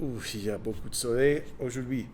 Ouf, il y a beaucoup de soleil aujourd'hui.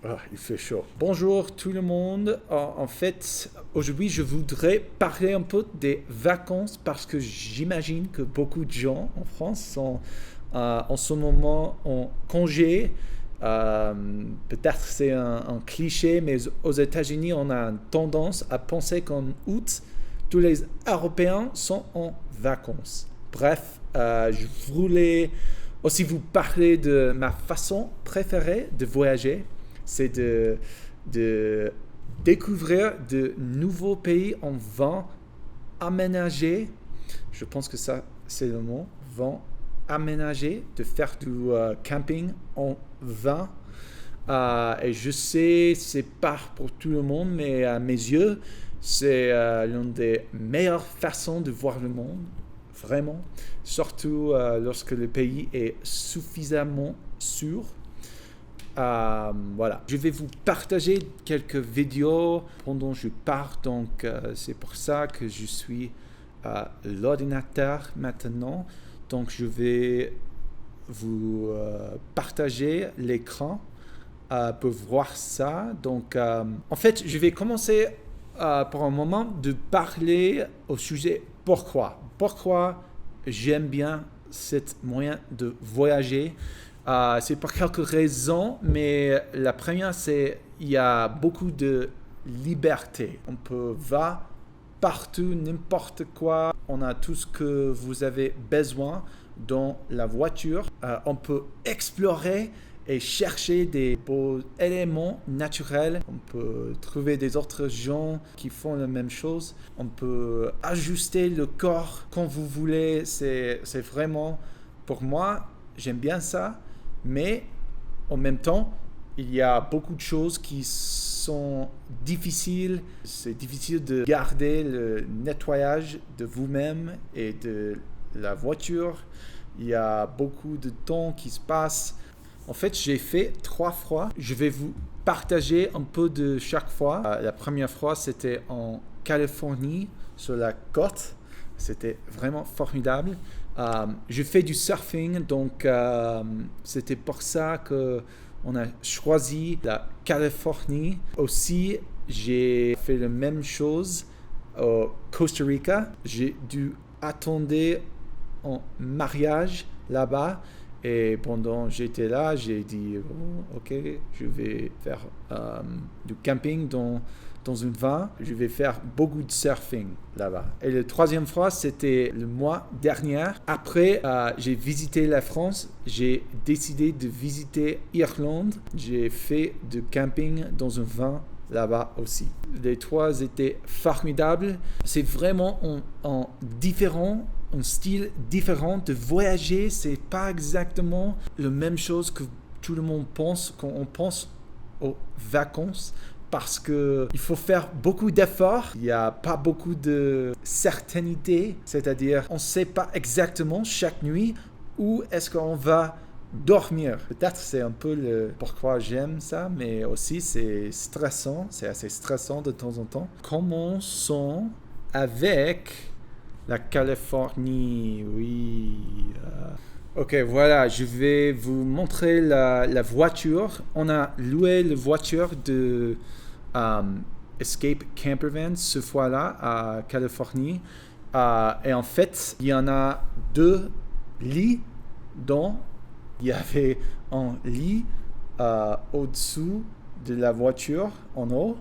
Ah, il fait chaud. Bonjour tout le monde. En fait, aujourd'hui, je voudrais parler un peu des vacances parce que j'imagine que beaucoup de gens en France sont en ce moment en congé. Euh, Peut-être c'est un cliché, mais aux États-Unis, on a une tendance à penser qu'en août, tous les Européens sont en vacances. Bref, je voulais aussi vous parler de ma façon préférée de voyager. C'est de découvrir de nouveaux pays en van aménagé. Je pense que ça, c'est le mot. Van aménagé, de faire du camping en van. Et je sais, c'est pas pour tout le monde, mais à mes yeux, c'est l'une des meilleures façons de voir le monde, vraiment. Surtout lorsque le pays est suffisamment sûr. Voilà. Je vais vous partager quelques vidéos pendant que je pars, donc c'est pour ça que je suis à l'ordinateur maintenant. Donc je vais vous partager l'écran pour voir ça. Donc en fait, je vais commencer pour un moment de parler au sujet pourquoi. Pourquoi j'aime bien cet moyen de voyager. C'est pour quelques raisons, mais la première, c'est qu'il y a beaucoup de liberté. On peut va partout, n'importe quoi. On a tout ce que vous avez besoin dans la voiture. On peut explorer et chercher des beaux éléments naturels. On peut trouver des autres gens qui font la même chose. On peut ajuster le corps quand vous voulez. C'est vraiment, pour moi, j'aime bien ça. Mais en même temps, il y a beaucoup de choses qui sont difficiles. C'est difficile de garder le nettoyage de vous-même et de la voiture. Il y a beaucoup de temps qui se passe. En fait, j'ai fait 3 fois. Je vais vous partager un peu de chaque fois. La première fois, c'était en Californie, sur la côte. C'était vraiment formidable. Je fais du surfing, donc c'était pour ça qu'on a choisi la Californie. Aussi, j'ai fait la même chose au Costa Rica. J'ai dû attendre en mariage là-bas. Et pendant que j'étais là, j'ai dit, oh, ok, je vais faire du camping dans une van. Je vais faire beaucoup de surfing là-bas. Et la troisième fois, c'était le mois dernier. Après, j'ai visité la France. J'ai décidé de visiter Irlande. J'ai fait du camping dans un van là-bas aussi. Les 3 étaient formidables. C'est vraiment en différent, un style différent de voyager. C'est pas exactement la même chose que tout le monde pense quand on pense aux vacances. Parce qu'il faut faire beaucoup d'efforts, il n'y a pas beaucoup de certainité, c'est-à-dire on ne sait pas exactement chaque nuit où est-ce qu'on va dormir. Peut-être c'est un peu le pourquoi j'aime ça, mais aussi c'est stressant, c'est assez stressant de temps en temps. Commençons avec la Californie, oui. Ok, voilà, je vais vous montrer la voiture. On a loué la voiture de Escape Campervan ce fois-là à Californie. Et en fait, il y en a 2 lits dont il y avait un lit au-dessous de la voiture en haut.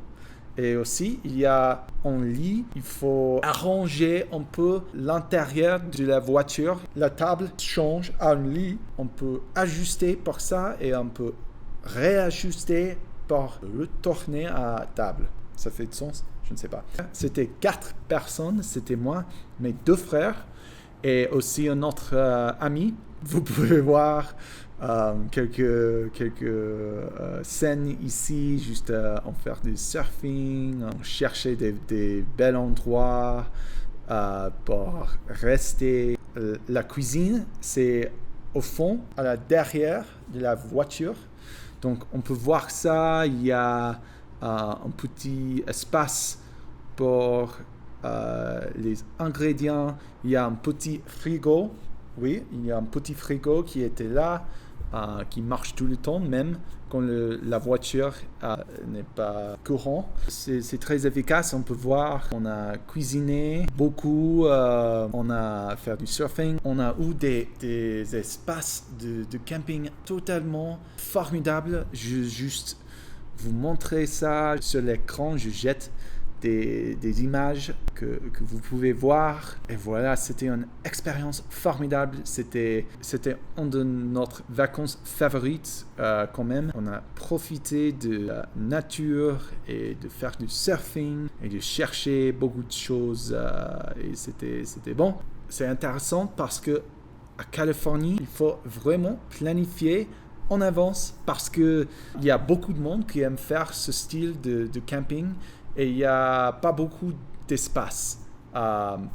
Et aussi, il y a un lit. Il faut arranger un peu l'intérieur de la voiture. La table change à un lit. On peut ajuster pour ça et on peut réajuster pour retourner à la table. Ça fait de sens? Je ne sais pas. C'était 4 personnes. C'était moi, mes 2 frères et aussi un autre ami. Vous pouvez voir quelques scènes ici, juste en faire du surfing, en chercher des bels endroits pour rester. La cuisine, c'est au fond, à la derrière de la voiture. Donc on peut voir ça, il y a un petit espace pour les ingrédients, il y a un petit frigo. Oui, il y a un petit frigo qui était là. qui marche tout le temps, même quand la voiture n'est pas courant. C'est très efficace. On peut voir qu'on a cuisiné beaucoup, on a fait du surfing, on a eu des espaces de camping totalement formidables. Je juste vous montrer ça sur l'écran. Je jette des images que vous pouvez voir. Et voilà, c'était une expérience formidable. C'était une de nos vacances favorites quand même. On a profité de la nature et de faire du surfing et de chercher beaucoup de choses. Et c'était bon. C'est intéressant parce que à Californie, il faut vraiment planifier en avance parce qu'il y a beaucoup de monde qui aime faire ce style de camping. Et il n'y a pas beaucoup d'espace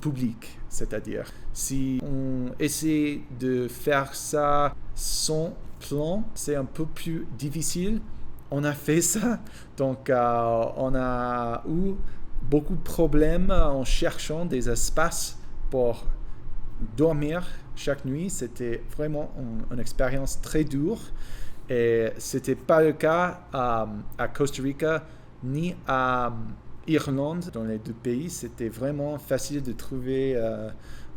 public, c'est-à-dire si on essaie de faire ça sans plan, c'est un peu plus difficile. On a fait ça, donc on a eu beaucoup de problèmes en cherchant des espaces pour dormir chaque nuit. C'était vraiment une expérience très dure et ce n'était pas le cas à Costa Rica ni à Irlande. Dans les deux pays, c'était vraiment facile de trouver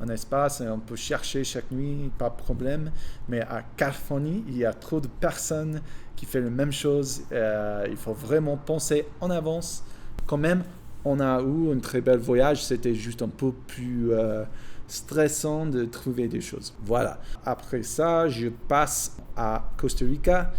un espace et on peut chercher chaque nuit, pas de problème. Mais à Californie, il y a trop de personnes qui font la même chose. Il faut vraiment penser en avance. Quand même, on a eu un très bel voyage. C'était juste un peu plus stressant de trouver des choses. Voilà. Après ça, je passe à Costa Rica.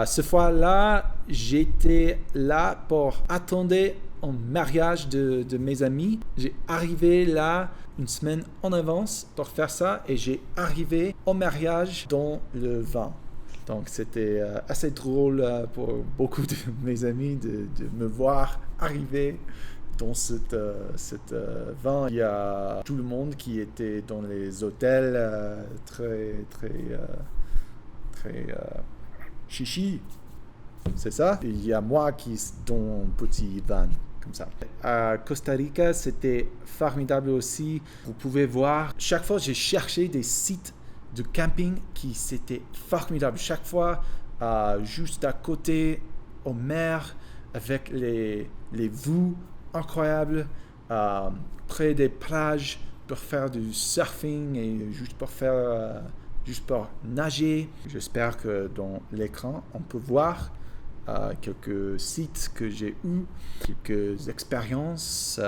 Ce fois-là, j'étais là pour attendre un mariage de mes amis. J'ai arrivé là une semaine en avance pour faire ça et j'ai arrivé au mariage dans le vent. Donc c'était assez drôle pour beaucoup de mes amis de me voir arriver dans cette vent. Il y a tout le monde qui était dans les hôtels très chichi, c'est ça. Il y a moi qui dans un petit van comme ça. À Costa Rica, c'était formidable aussi. Vous pouvez voir, chaque fois j'ai cherché des sites de camping qui c'était formidable. Chaque fois, juste à côté, aux mer, avec les vues incroyables, près des plages pour faire du surfing et juste pour nager. J'espère que dans l'écran, on peut voir quelques sites que j'ai eus, quelques expériences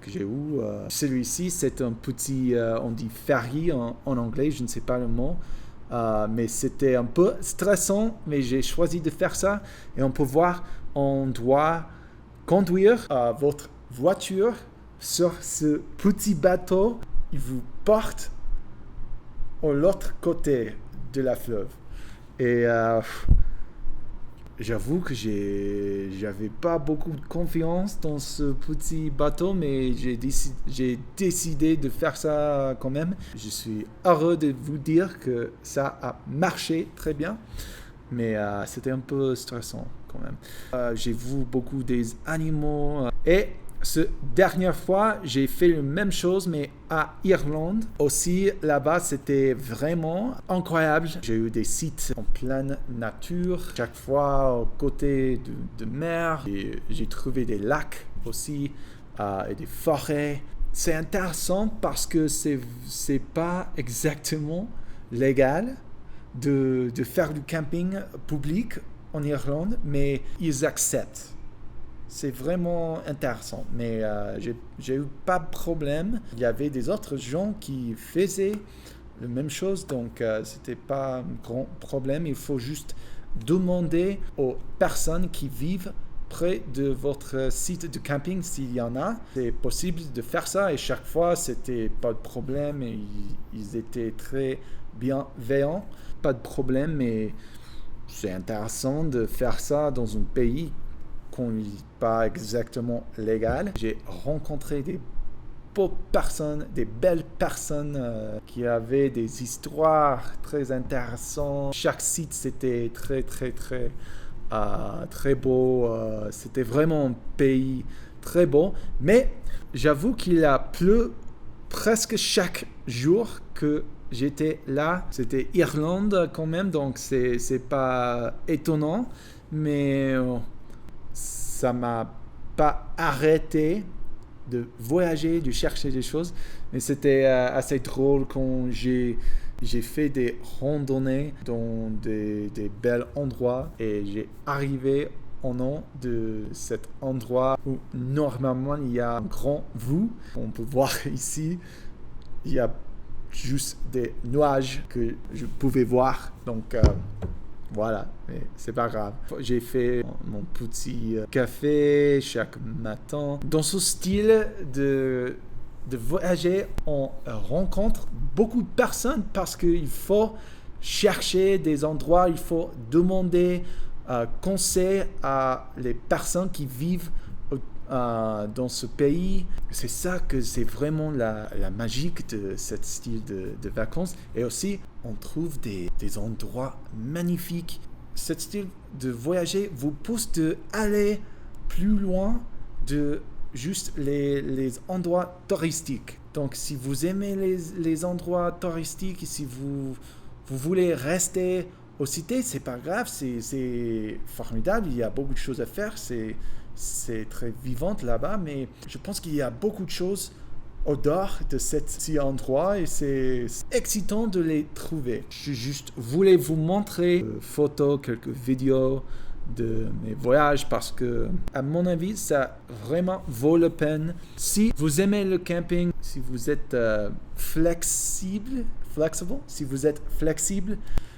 que j'ai eues. Celui-ci, c'est un petit, on dit ferry en anglais, je ne sais pas le mot, mais c'était un peu stressant, mais j'ai choisi de faire ça. Et on peut voir, on doit conduire votre voiture sur ce petit bateau. Il vous porte à l'autre côté de la fleuve. Et j'avoue que j'avais pas beaucoup de confiance dans ce petit bateau, mais j'ai décidé de faire ça quand même. Je suis heureux de vous dire que ça a marché très bien, mais c'était un peu stressant quand même. J'ai vu beaucoup des animaux et cette dernière fois, j'ai fait la même chose, mais à Irlande. Aussi, là-bas, c'était vraiment incroyable. J'ai eu des sites en pleine nature, chaque fois aux côtés de mer. Et j'ai trouvé des lacs aussi et des forêts. C'est intéressant parce que c'est pas exactement légal de faire du camping public en Irlande, mais ils acceptent. C'est vraiment intéressant, mais j'ai eu pas de problème. Il y avait des autres gens qui faisaient la même chose, donc c'était pas un grand problème. Il faut juste demander aux personnes qui vivent près de votre site de camping s'il y en a. C'est possible de faire ça et chaque fois c'était pas de problème et ils étaient très bienveillants. Pas de problème, mais c'est intéressant de faire ça dans un pays qu'on n'est pas exactement légal. J'ai rencontré des beaux personnes, des belles personnes qui avaient des histoires très intéressantes. Chaque site, c'était très beau. C'était vraiment un pays très beau. Mais j'avoue qu'il a plu presque chaque jour que j'étais là, c'était Irlande quand même, donc c'est pas étonnant, mais ça m'a pas arrêté de voyager, de chercher des choses. Mais c'était assez drôle quand j'ai fait des randonnées dans des bels endroits et j'ai arrivé au nom de cet endroit où normalement il y a un grand vue. On peut voir ici, il y a juste des nuages que je pouvais voir. Donc voilà, mais c'est pas grave. J'ai fait mon petit café chaque matin. Dans ce style de voyager, on rencontre beaucoup de personnes parce qu'il faut chercher des endroits, il faut demander conseil à les personnes qui vivent dans ce pays. C'est ça que c'est vraiment la magie de ce style de vacances. Et aussi, on trouve des endroits magnifiques. Ce style de voyager vous pousse d'aller plus loin de juste les endroits touristiques. Donc, si vous aimez les endroits touristiques, si vous voulez rester aux cités, c'est pas grave, c'est formidable, il y a beaucoup de choses à faire, c'est très vivant là-bas, mais je pense qu'il y a beaucoup de choses au dehors de cet endroit et c'est excitant de les trouver. Je juste voulais vous montrer quelques photos, quelques vidéos de mes voyages parce que, à mon avis, ça vraiment vaut la peine. Si vous aimez le camping, si vous êtes flexible, si vous êtes flexible,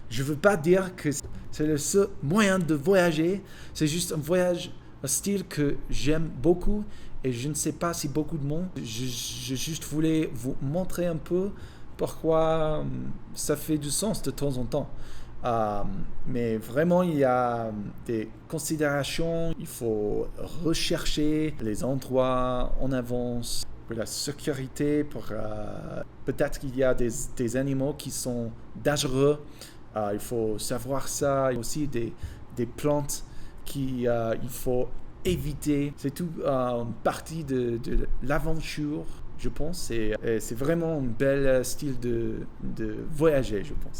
je veux pas dire que c'est le seul moyen de voyager. C'est juste un style que j'aime beaucoup et je ne sais pas si beaucoup de monde. Je juste voulais vous montrer un peu pourquoi ça fait du sens de temps en temps. Mais vraiment, il y a des considérations. Il faut rechercher les endroits en avance pour la sécurité, peut-être qu'il y a des animaux qui sont dangereux. Il faut savoir ça. Il y a aussi des plantes qu'il faut éviter. C'est tout une partie de l'aventure, je pense. Et c'est vraiment un bel style de voyager, je pense.